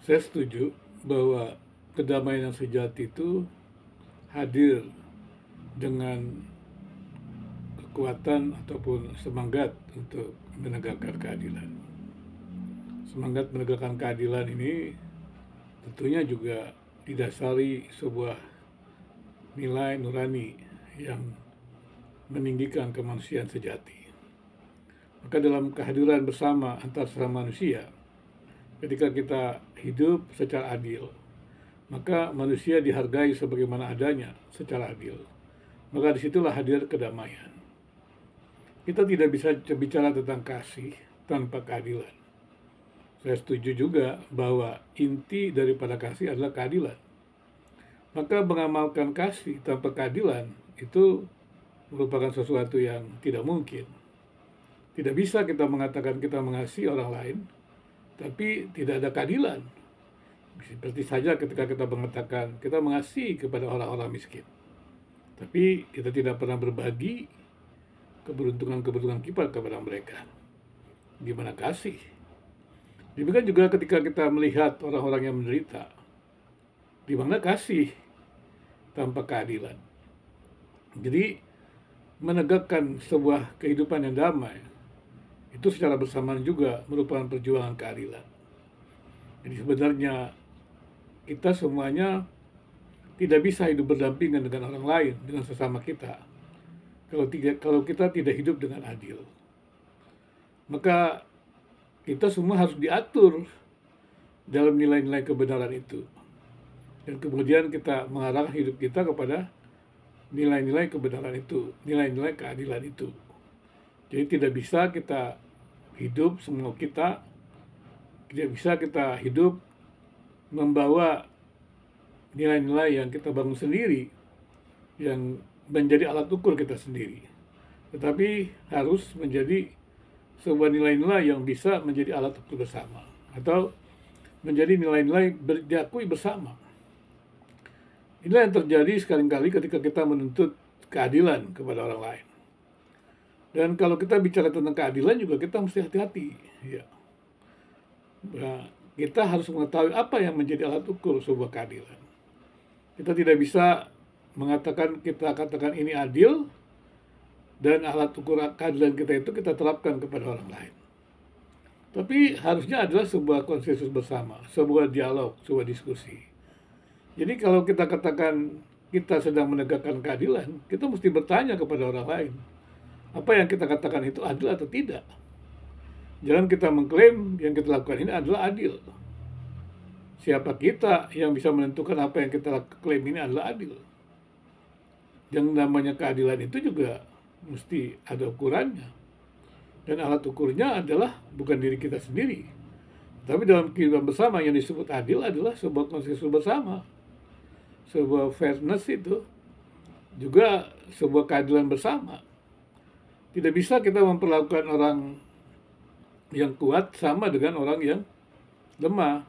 Saya setuju bahwa kedamaian yang sejati itu hadir dengan kekuatan ataupun semangat untuk menegakkan keadilan. Semangat menegakkan keadilan ini tentunya juga didasari sebuah nilai nurani yang meninggikan kemanusiaan sejati. Maka dalam kehadiran bersama antar sesama manusia, ketika kita hidup secara adil, maka manusia dihargai sebagaimana adanya secara adil. Maka disitulah hadir kedamaian. Kita tidak bisa bicara tentang kasih tanpa keadilan. Saya setuju juga bahwa inti daripada kasih adalah keadilan. Maka mengamalkan kasih tanpa keadilan itu merupakan sesuatu yang tidak mungkin. Tidak bisa kita mengatakan kita mengasihi orang lain, tapi tidak ada keadilan. Seperti saja ketika kita mengatakan kita mengasihi kepada orang-orang miskin, tapi kita tidak pernah berbagi keberuntungan-keberuntungan kita kepada mereka. Gimana kasih? Demikian juga ketika kita melihat orang-orang yang menderita, di mana kasih tanpa keadilan. Jadi menegakkan sebuah kehidupan yang damai itu secara bersamaan juga merupakan perjuangan keadilan. Jadi sebenarnya kita semuanya tidak bisa hidup berdampingan dengan orang lain, dengan sesama kita, kalau kita tidak hidup dengan adil. Maka kita semua harus diatur dalam nilai-nilai kebenaran itu. Dan kemudian kita mengarahkan hidup kita kepada nilai-nilai kebenaran itu, nilai-nilai keadilan itu. Jadi tidak bisa kita hidup semua kita, tidak bisa kita hidup membawa nilai-nilai yang kita bangun sendiri, yang menjadi alat ukur kita sendiri. Tetapi harus menjadi sebuah nilai-nilai yang bisa menjadi alat ukur bersama, atau menjadi nilai-nilai diakui bersama. Inilah yang terjadi sekali-kali ketika kita menuntut keadilan kepada orang lain. Dan kalau kita bicara tentang keadilan juga kita mesti hati-hati. Ya. Nah, kita harus mengetahui apa yang menjadi alat ukur sebuah keadilan. Kita tidak bisa kita katakan ini adil, dan alat ukur keadilan kita itu kita terapkan kepada orang lain. Tapi harusnya adalah sebuah konsensus bersama, sebuah dialog, sebuah diskusi. Jadi kalau kita katakan kita sedang menegakkan keadilan, kita mesti bertanya kepada orang lain, apa yang kita katakan itu adil atau tidak. Jangan kita mengklaim yang kita lakukan ini adalah adil. Siapa kita yang bisa menentukan apa yang kita klaim ini adalah adil? Yang namanya keadilan itu juga mesti ada ukurannya. Dan alat ukurnya adalah bukan diri kita sendiri. Tapi dalam kehidupan bersama yang disebut adil adalah sebuah konsensus bersama. Sebuah fairness itu juga sebuah keadilan bersama. Tidak bisa kita memperlakukan orang yang kuat sama dengan orang yang lemah.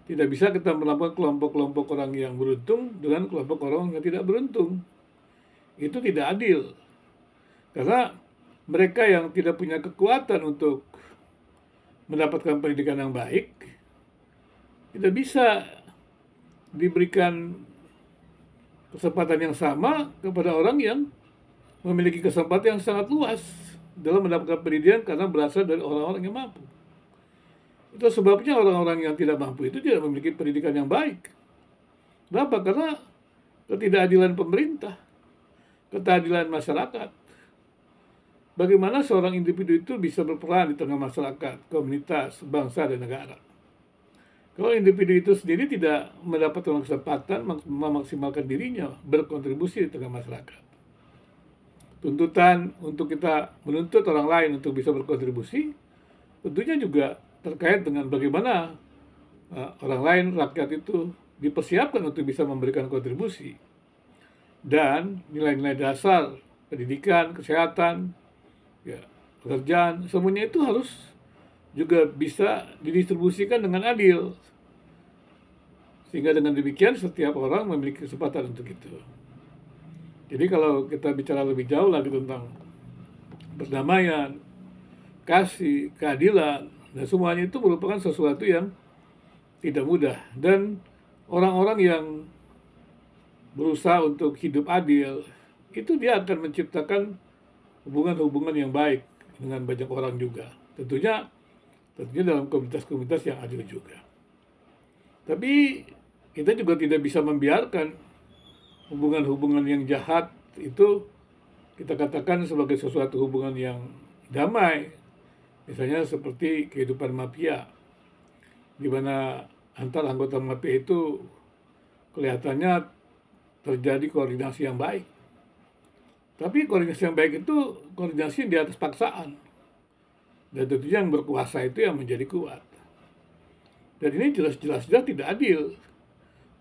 Tidak bisa kita melakukan kelompok-kelompok orang yang beruntung dengan kelompok orang yang tidak beruntung. Itu tidak adil. Karena mereka yang tidak punya kekuatan untuk mendapatkan pendidikan yang baik, tidak bisa diberikan kesempatan yang sama kepada orang yang memiliki kesempatan yang sangat luas dalam mendapatkan pendidikan karena berasal dari orang-orang yang mampu. Itu sebabnya orang-orang yang tidak mampu itu tidak memiliki pendidikan yang baik. Kenapa? Karena ketidakadilan pemerintah, ketidakadilan masyarakat. Bagaimana seorang individu itu bisa berperan di tengah masyarakat, komunitas, bangsa, dan negara? Kalau individu itu sendiri tidak mendapatkan kesempatan memaksimalkan dirinya, berkontribusi di tengah masyarakat. Tuntutan untuk kita menuntut orang lain untuk bisa berkontribusi, tentunya juga terkait dengan bagaimana orang lain, rakyat itu dipersiapkan untuk bisa memberikan kontribusi. Dan nilai-nilai dasar, pendidikan, kesehatan, ya, pekerjaan, semuanya itu harus juga bisa didistribusikan dengan adil. Sehingga dengan demikian setiap orang memiliki kesempatan untuk itu. Jadi kalau kita bicara lebih jauh lagi tentang perdamaian, kasih, keadilan, dan semuanya itu merupakan sesuatu yang tidak mudah. Dan orang-orang yang berusaha untuk hidup adil, itu dia akan menciptakan hubungan-hubungan yang baik dengan banyak orang juga. Tentunya dalam komunitas-komunitas yang adil juga. Tapi kita juga tidak bisa membiarkan hubungan-hubungan yang jahat itu kita katakan sebagai sesuatu hubungan yang damai. Misalnya seperti kehidupan mafia, di mana antar anggota mafia itu kelihatannya terjadi koordinasi yang baik. Tapi koordinasi yang baik itu koordinasi di atas paksaan. Dan tentunya yang berkuasa itu yang menjadi kuat. Dan ini jelas-jelas tidak adil.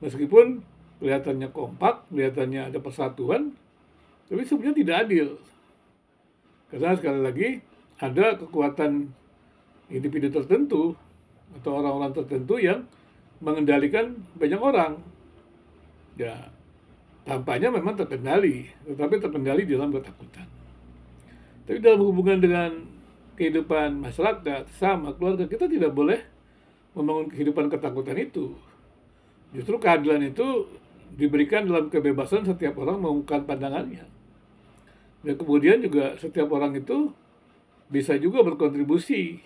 Meskipun kelihatannya kompak, kelihatannya ada persatuan, tapi sebenarnya tidak adil. Karena sekali lagi ada kekuatan individu tertentu atau orang-orang tertentu yang mengendalikan banyak orang. Ya, tampaknya memang terkendali, tetapi terkendali dalam ketakutan. Tapi dalam hubungan dengan kehidupan masyarakat, sama keluarga, kita tidak boleh membangun kehidupan ketakutan itu. Justru keadilan itu diberikan dalam kebebasan setiap orang mengungkapkan pandangannya. Dan kemudian juga setiap orang itu bisa juga berkontribusi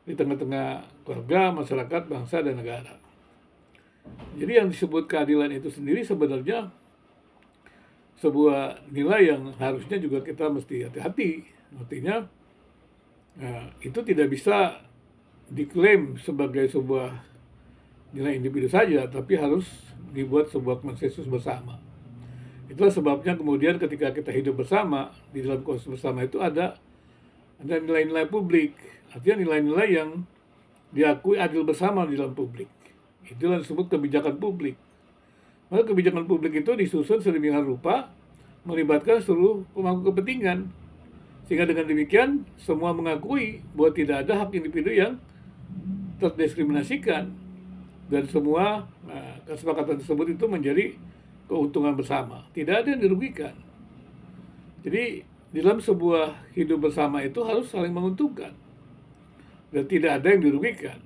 di tengah-tengah keluarga, masyarakat, bangsa, dan negara. Jadi yang disebut keadilan itu sendiri sebenarnya sebuah nilai yang harusnya juga kita mesti hati-hati. Artinya itu tidak bisa diklaim sebagai sebuah nilai individu saja, tapi harus dibuat sebuah konsensus bersama. Itulah sebabnya kemudian ketika kita hidup bersama, di dalam konsensus bersama itu ada nilai-nilai publik. Artinya nilai-nilai yang diakui adil bersama di dalam publik. Itulah disebut kebijakan publik. Maka kebijakan publik itu disusun sedemikian rupa melibatkan seluruh pemangku kepentingan. Sehingga dengan demikian semua mengakui bahwa tidak ada hak individu yang terdiskriminasikan. Dan semua kesepakatan tersebut itu menjadi keuntungan bersama. Tidak ada yang dirugikan. Jadi di dalam sebuah hidup bersama itu harus saling menguntungkan. Dan tidak ada yang dirugikan.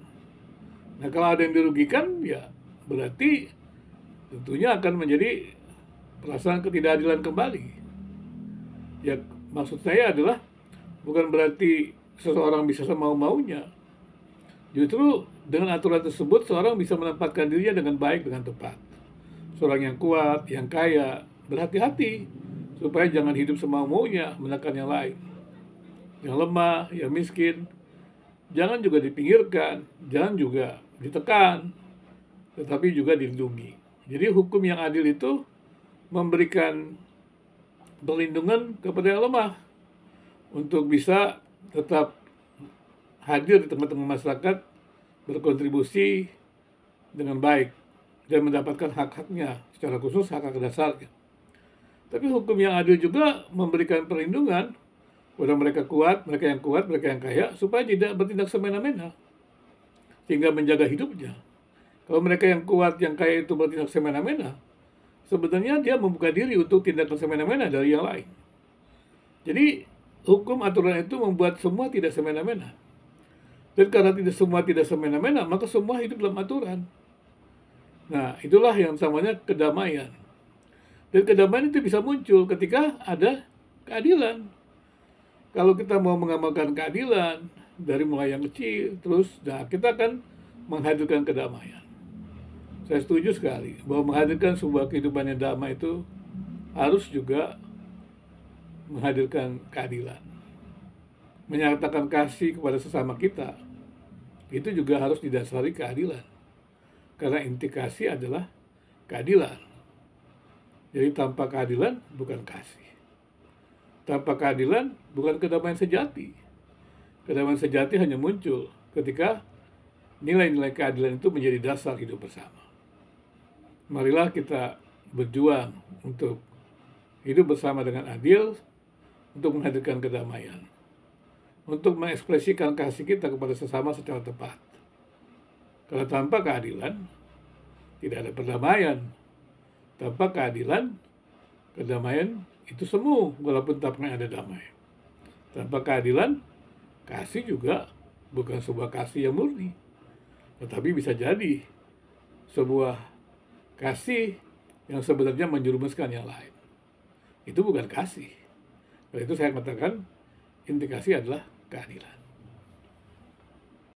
Nah kalau ada yang dirugikan, ya berarti tentunya akan menjadi perasaan ketidakadilan kembali. Ya maksud saya adalah bukan berarti seseorang bisa semau-maunya. Justru dengan aturan tersebut seorang bisa menempatkan dirinya dengan baik, dengan tepat. Seorang yang kuat, yang kaya, berhati-hati supaya jangan hidup semau-maunya menekan yang lain. Yang lemah, yang miskin, jangan juga dipinggirkan, jangan juga ditekan, tetapi juga dilindungi. Jadi hukum yang adil itu memberikan perlindungan kepada yang lemah untuk bisa tetap hadir di tengah-tengah masyarakat, berkontribusi dengan baik dan mendapatkan hak-haknya, secara khusus hak-hak dasarnya. Tapi hukum yang adil juga memberikan perlindungan kepada mereka yang kuat, mereka yang kaya, supaya tidak bertindak semena-mena, sehingga menjaga hidupnya. Kalau mereka yang kuat, yang kaya itu bertindak semena-mena, sebenarnya dia membuka diri untuk tindakan semena-mena dari yang lain. Jadi hukum aturan itu membuat semua tidak semena-mena. Dan karena semua tidak semena-mena, maka semua hidup dalam aturan. Nah, itulah yang namanya kedamaian. Dan kedamaian itu bisa muncul ketika ada keadilan. Kalau kita mau mengamalkan keadilan dari mulai yang kecil, terus kita akan menghadirkan kedamaian. Saya setuju sekali bahwa menghadirkan sebuah kehidupan yang damai itu harus juga menghadirkan keadilan. Menyatakan kasih kepada sesama kita, itu juga harus didasari keadilan. Karena inti kasih adalah keadilan. Jadi tanpa keadilan bukan kasih. Tanpa keadilan bukan kedamaian sejati. Kedamaian sejati hanya muncul ketika nilai-nilai keadilan itu menjadi dasar hidup bersama. Marilah kita berjuang untuk hidup bersama dengan adil, untuk menghadirkan kedamaian, untuk mengekspresikan kasih kita kepada sesama secara tepat. Karena tanpa keadilan, tidak ada perdamaian. Tanpa keadilan, kedamaian itu semu, walaupun tampaknya ada damai. Tanpa keadilan, kasih juga bukan sebuah kasih yang murni. tetapi bisa jadi sebuah kasih yang sebenarnya menjerumuskan yang lain. Itu bukan kasih. Oleh itu saya katakan inti kasih adalah keadilan.